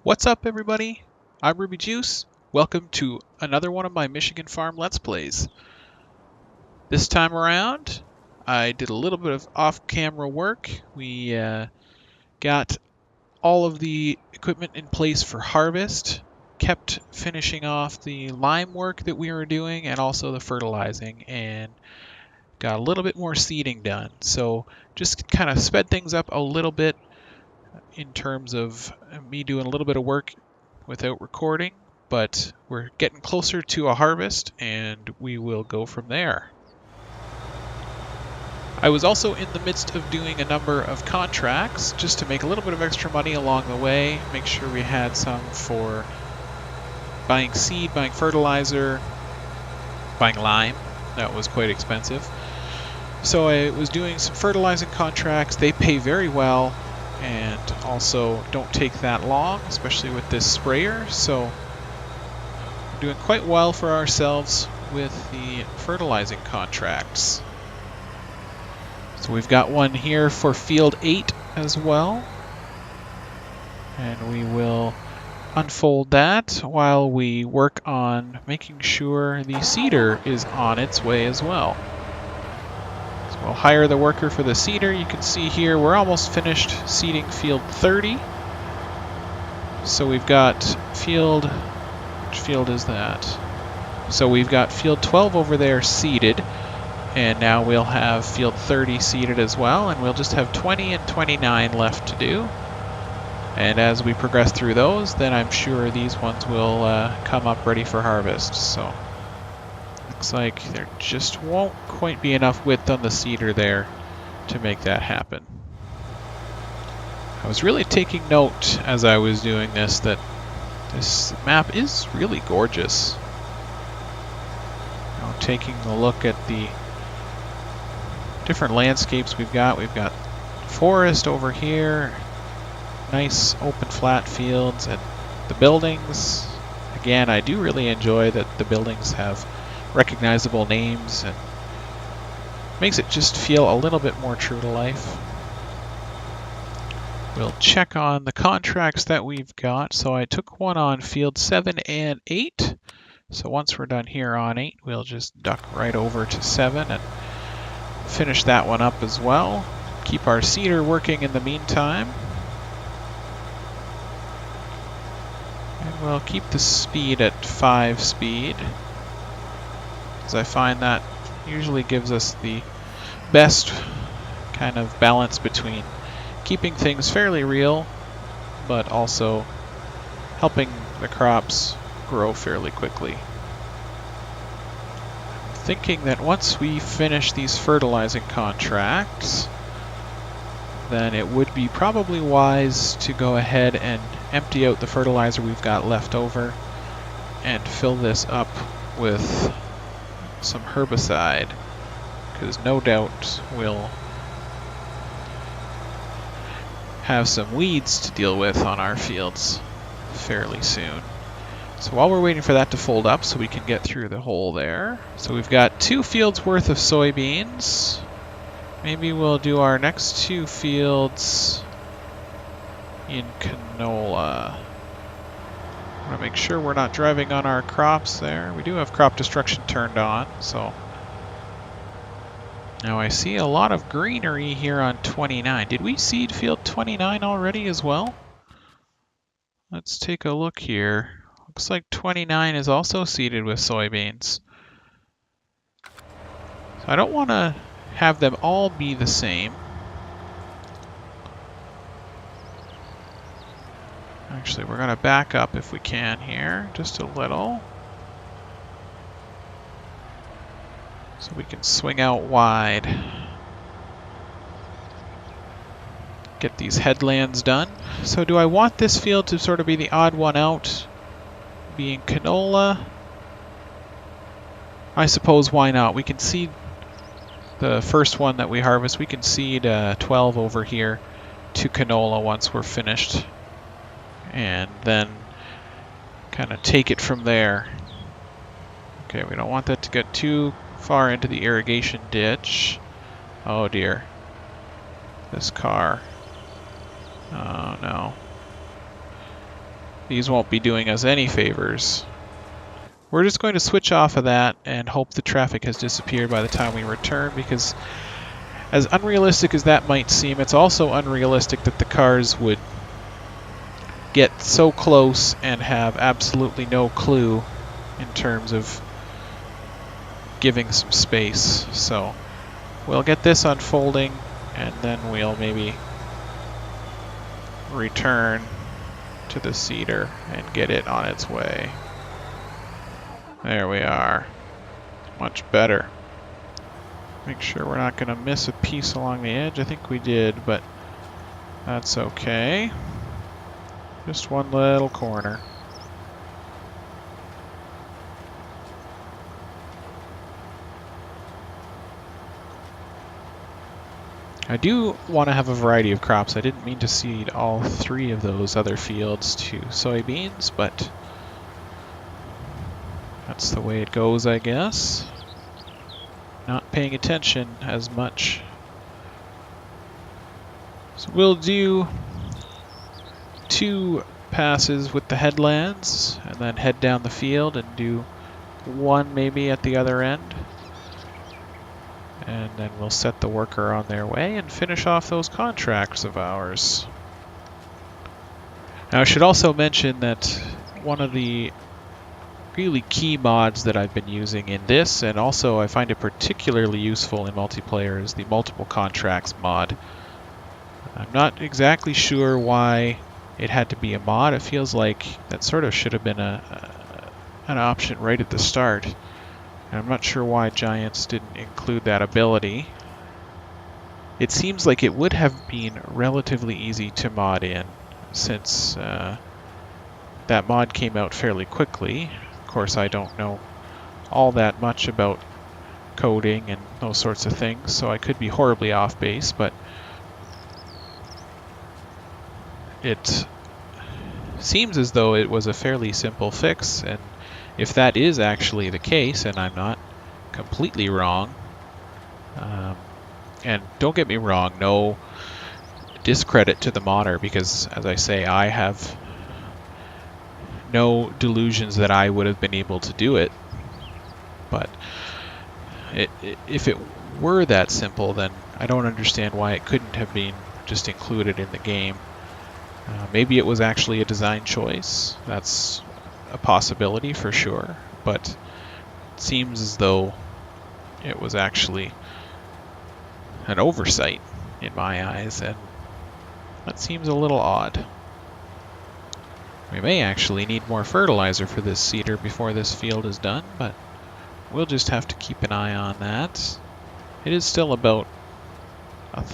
What's up, everybody? I'm Ruby Juice. Welcome to another one of my Michigan Farm Let's Plays. This time around, I did a little bit of off-camera work. We got all of the equipment in place for harvest, kept finishing off the lime work that we were doing, and also the fertilizing, and got a little bit more seeding done. So just kind of sped things up a little bit in terms of me doing a little bit of work without recording, but we're getting closer to a harvest and we will go from there. I was also in the midst of doing a number of contracts just to make a little bit of extra money along the way, make sure we had some for buying seed, buying fertilizer, buying lime. That was quite expensive. So I was doing some fertilizing contracts. They pay very well and also don't take that long, especially with this sprayer. So we're doing quite well for ourselves with the fertilizing contracts. So we've got one here for field 8 as well, and we will unfold that while we work on making sure the seeder is on its way as well. So we'll hire the worker for the seeder. You can see here we're almost finished seeding field 30. So we've got which field is that? So we've got field 12 over there seeded, and now we'll have field 30 seeded as well, and we'll just have 20 and 29 left to do. And as we progress through those, then I'm sure these ones will come up ready for harvest. So looks like there just won't quite be enough width on the seeder there to make that happen. I was really taking note as I was doing this that this map is really gorgeous. Now, taking a look at the different landscapes we've got forest over here, nice open flat fields, and the buildings. Again, I do really enjoy that the buildings have recognizable names and makes it just feel a little bit more true to life. We'll check on the contracts that we've got. So I took one on field 7 and 8. So once we're done here on 8, we'll just duck right over to 7 and finish that one up as well. Keep our seeder working in the meantime. And we'll keep the speed at 5 speed, because I find that usually gives us the best kind of balance between keeping things fairly real, but also helping the crops grow fairly quickly. I'm thinking that once we finish these fertilizing contracts, then it would be probably wise to go ahead and empty out the fertilizer we've got left over and fill this up with some herbicide, because no doubt we'll have some weeds to deal with on our fields fairly soon. So while we're waiting for that to fold up so we can get through the hole there, so we've got 2 fields worth of soybeans. Maybe we'll do our next 2 fields in canola. I want to make sure we're not driving on our crops there. We do have crop destruction turned on, so. Now I see a lot of greenery here on 29. Did we seed field 29 already as well? Let's take a look here. Looks like 29 is also seeded with soybeans. So I don't want to have them all be the same. Actually, we're going to back up if we can here, just a little, so we can swing out wide. Get these headlands done. So do I want this field to sort of be the odd one out, being canola? I suppose why not? We can seed the first one that we harvest. We can seed 12 over here to canola once we're finished, and then kind of take it from there. Okay, we don't want that to get too far into the irrigation ditch. Oh dear. This car. Oh no. These won't be doing us any favors. We're just going to switch off of that and hope the traffic has disappeared by the time we return, because as unrealistic as that might seem, it's also unrealistic that the cars would get so close and have absolutely no clue in terms of giving some space. So we'll get this unfolding and then we'll maybe return to the seeder and get it on its way. There we are. Much better. Make sure we're not going to miss a piece along the edge. I think we did, but that's okay. Just one little corner. I do want to have a variety of crops. I didn't mean to seed all 3 of those other fields to soybeans, but that's the way it goes, I guess. Not paying attention as much. So we'll do 2 passes with the headlands and then head down the field and do 1 maybe at the other end. And then we'll set the worker on their way and finish off those contracts of ours. Now I should also mention that one of the really key mods that I've been using in this, and also I find it particularly useful in multiplayer, is the multiple contracts mod. I'm not exactly sure why it had to be a mod. It feels like that sort of should have been an option right at the start. And I'm not sure why Giants didn't include that ability. It seems like it would have been relatively easy to mod in, since that mod came out fairly quickly. Of course, I don't know all that much about coding and those sorts of things, so I could be horribly off base, but it seems as though it was a fairly simple fix, and if that is actually the case, and I'm not completely wrong, and don't get me wrong, no discredit to the modder, because as I say, I have no delusions that I would have been able to do it, but if it were that simple, then I don't understand why it couldn't have been just included in the game. Maybe it was actually a design choice. That's a possibility for sure, but it seems as though it was actually an oversight in my eyes, and that seems a little odd. We may actually need more fertilizer for this seeder before this field is done, but we'll just have to keep an eye on that. It is still about a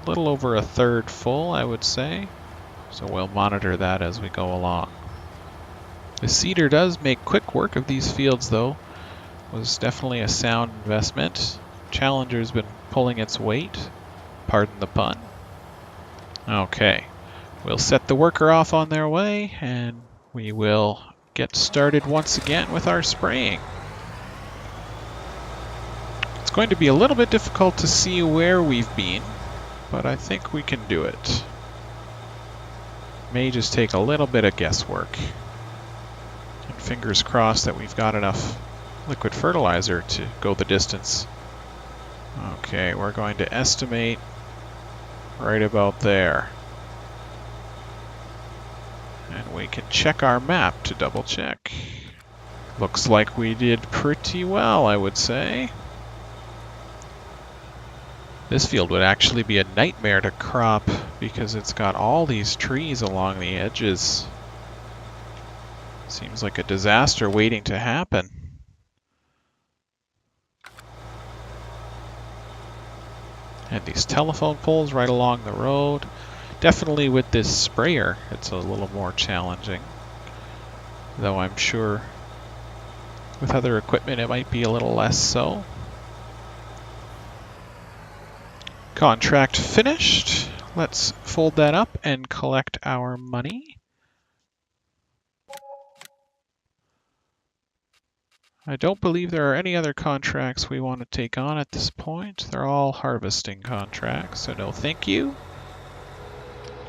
little over a third full, I would say, so we'll monitor that as we go along. The seeder does make quick work of these fields, though. It was definitely a sound investment. Challenger's been pulling its weight, pardon the pun. Okay, we'll set the worker off on their way, and we will get started once again with our spraying. It's going to be a little bit difficult to see where we've been, but I think we can do it. May just take a little bit of guesswork. And fingers crossed that we've got enough liquid fertilizer to go the distance. Okay, we're going to estimate right about there. And we can check our map to double check. Looks like we did pretty well, I would say. This field would actually be a nightmare to crop because it's got all these trees along the edges. Seems like a disaster waiting to happen. And these telephone poles right along the road. Definitely with this sprayer, it's a little more challenging. Though I'm sure with other equipment it might be a little less so. Contract finished. Let's fold that up and collect our money. I don't believe there are any other contracts we want to take on at this point. They're all harvesting contracts, so no thank you.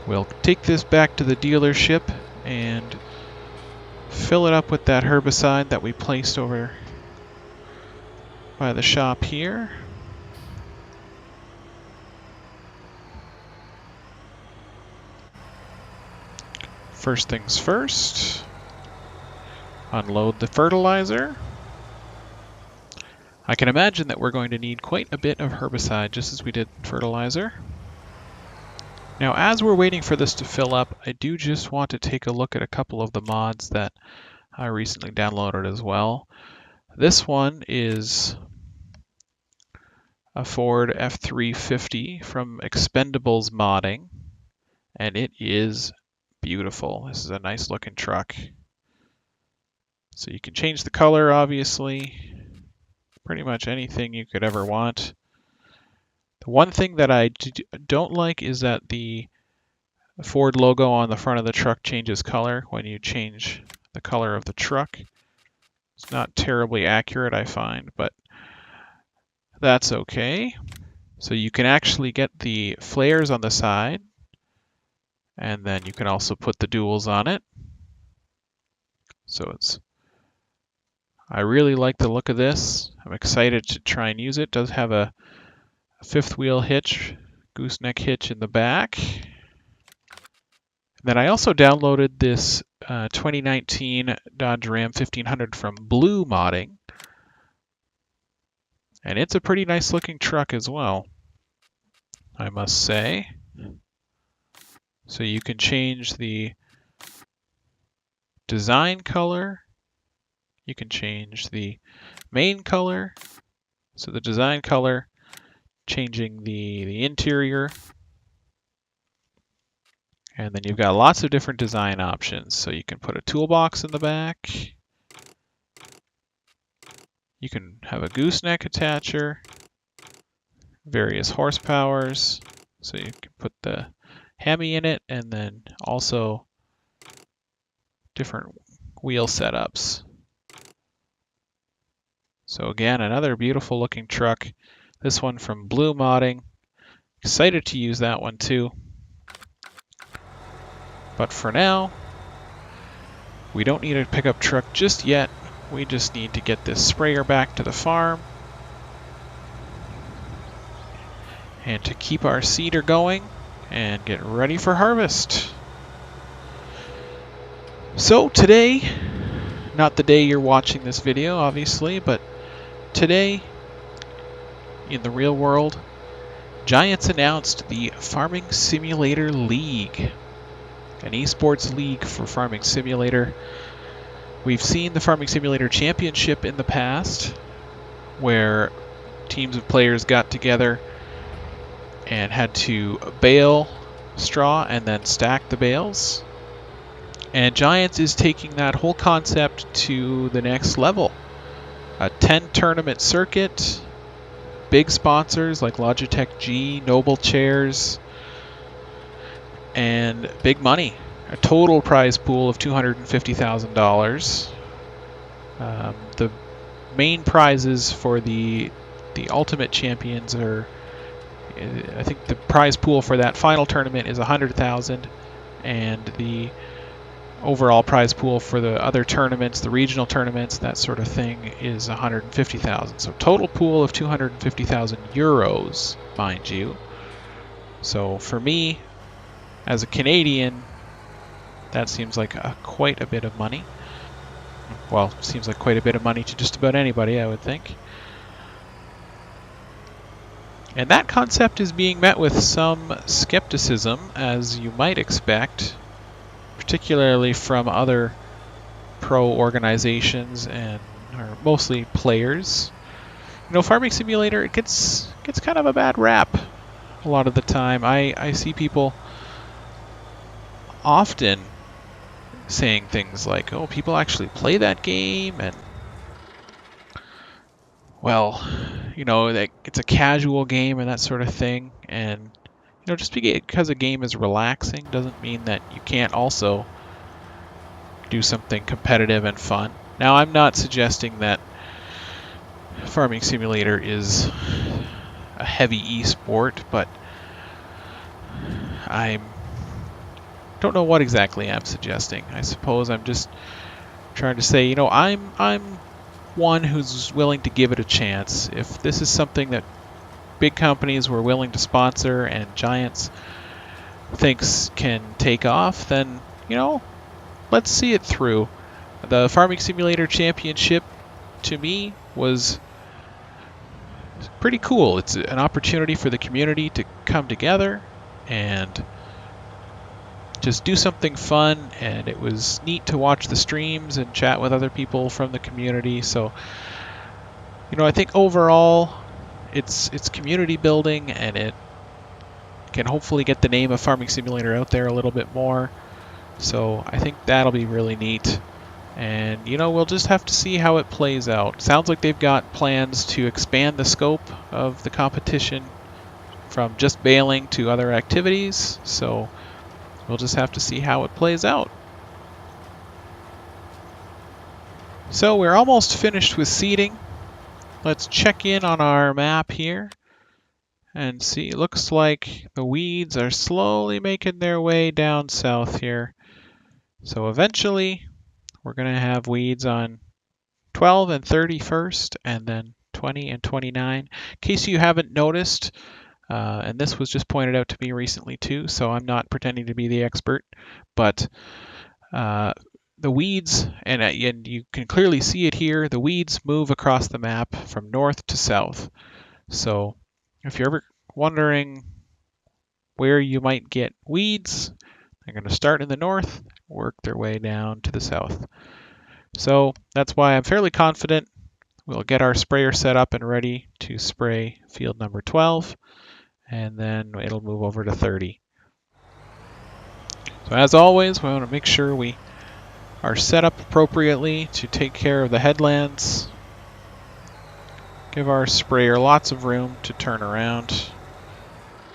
We'll take this back to the dealership and fill it up with that herbicide that we placed over by the shop here. First things first, unload the fertilizer. I can imagine that we're going to need quite a bit of herbicide, just as we did fertilizer. Now, as we're waiting for this to fill up, I do just want to take a look at a couple of the mods that I recently downloaded as well. This one is a Ford F350 from Expendables Modding, and it is beautiful. This is a nice looking truck. So you can change the color, obviously, pretty much anything you could ever want. The one thing that I don't like is that the Ford logo on the front of the truck changes color when you change the color of the truck. It's not terribly accurate, I find, but that's okay. So you can actually get the flares on the side, and then you can also put the duals on it. So I really like the look of this. I'm excited to try and use it. It does have a fifth wheel hitch, gooseneck hitch in the back. And then I also downloaded this 2019 Dodge Ram 1500 from Blue Modding. And it's a pretty nice looking truck as well, I must say. So you can change the design color. You can change the main color. So the design color, changing the interior. And then you've got lots of different design options. So you can put a toolbox in the back. You can have a gooseneck attacher, various horsepowers. So you can put the Hemi in it, and then also different wheel setups. So again, another beautiful looking truck. This one from Blue Modding. Excited to use that one too. But for now, we don't need a pickup truck just yet. We just need to get this sprayer back to the farm and to keep our seeder going and get ready for harvest. So today, not the day you're watching this video obviously, but today in the real world, Giants announced the Farming Simulator League, an esports league for Farming Simulator. We've seen the Farming Simulator Championship in the past, where teams of players got together and had to bale straw and then stack the bales. And Giants is taking that whole concept to the next level. A 10-tournament circuit, big sponsors like Logitech G, Noble Chairs, and big money. A total prize pool of $250,000. The main prizes for the ultimate champions are, I think the prize pool for that final tournament is $100,000, and the overall prize pool for the other tournaments, the regional tournaments, that sort of thing, is $150,000. So total pool of 250,000 euros, mind you. So for me, as a Canadian, that seems like quite a bit of money. Well, seems like quite a bit of money to just about anybody, I would think. And that concept is being met with some skepticism, as you might expect, particularly from other pro organizations and or mostly players. You know, Farming Simulator, it gets kind of a bad rap a lot of the time. I see people often saying things like, oh, people actually play that game, and well, you know, it's a casual game and that sort of thing. And you know, just because a game is relaxing doesn't mean that you can't also do something competitive and fun. Now, I'm not suggesting that Farming Simulator is a heavy esport, but I'm don't know what exactly I'm suggesting. I suppose I'm just trying to say, you know, I'm one who's willing to give it a chance. If this is something that big companies were willing to sponsor and giants thinks can take off, then, you know, let's see it through. The Farming Simulator Championship, to me, was pretty cool. It's an opportunity for the community to come together and just do something fun, and it was neat to watch the streams and chat with other people from the community. So, you know, I think overall it's community building, and it can hopefully get the name of Farming Simulator out there a little bit more. So I think that'll be really neat. And, you know, we'll just have to see how it plays out. Sounds like they've got plans to expand the scope of the competition from just baling to other activities. So we'll just have to see how it plays out. So we're almost finished with seeding. Let's check in on our map here and see. It looks like the weeds are slowly making their way down south here. So eventually we're going to have weeds on 12 and 31st, and then 20 and 29. In case you haven't noticed, and this was just pointed out to me recently too, so I'm not pretending to be the expert, but the weeds, and you can clearly see it here, the weeds move across the map from north to south. So if you're ever wondering where you might get weeds, they're going to start in the north, work their way down to the south. So that's why I'm fairly confident we'll get our sprayer set up and ready to spray field number 12, and then it'll move over to 30. So as always, we want to make sure we are set up appropriately to take care of the headlands. Give our sprayer lots of room to turn around.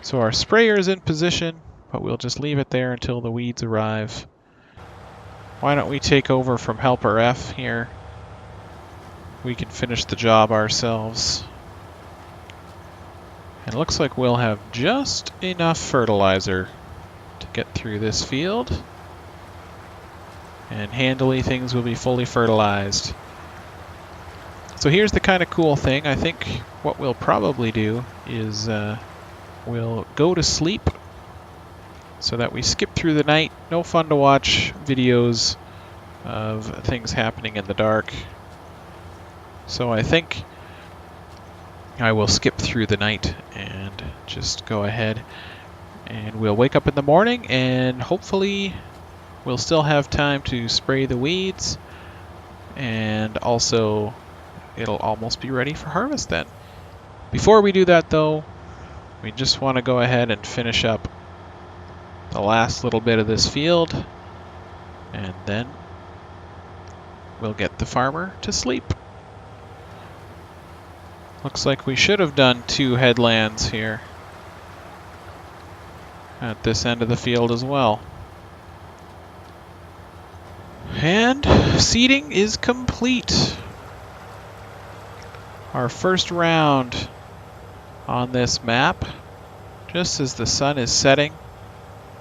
So our sprayer is in position, but we'll just leave it there until the weeds arrive. Why don't we take over from Helper F here? We can finish the job ourselves. And it looks like we'll have just enough fertilizer to get through this field. And handily things will be fully fertilized. So here's the kind of cool thing. I think what we'll probably do is we'll go to sleep so that we skip through the night. No fun to watch videos of things happening in the dark. So I think I will skip through the night and just go ahead, and we'll wake up in the morning and hopefully we'll still have time to spray the weeds, and also it'll almost be ready for harvest then. Before we do that though, we just want to go ahead and finish up the last little bit of this field, and then we'll get the farmer to sleep. Looks like we should have done 2 headlands here at this end of the field as well. And seeding is complete. Our first round on this map, just as the sun is setting.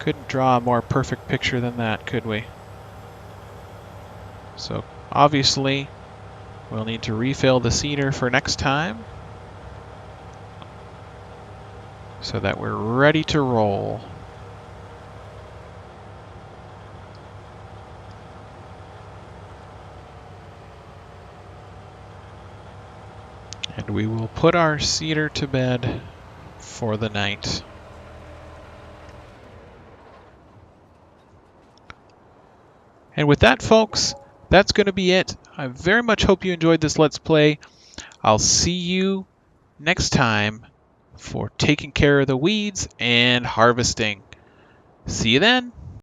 Couldn't draw a more perfect picture than that, could we? So obviously we'll need to refill the seeder for next time so that we're ready to roll. And we will put our seeder to bed for the night. And with that, folks, that's going to be it. I very much hope you enjoyed this Let's Play. I'll see you next time for taking care of the weeds and harvesting. See you then.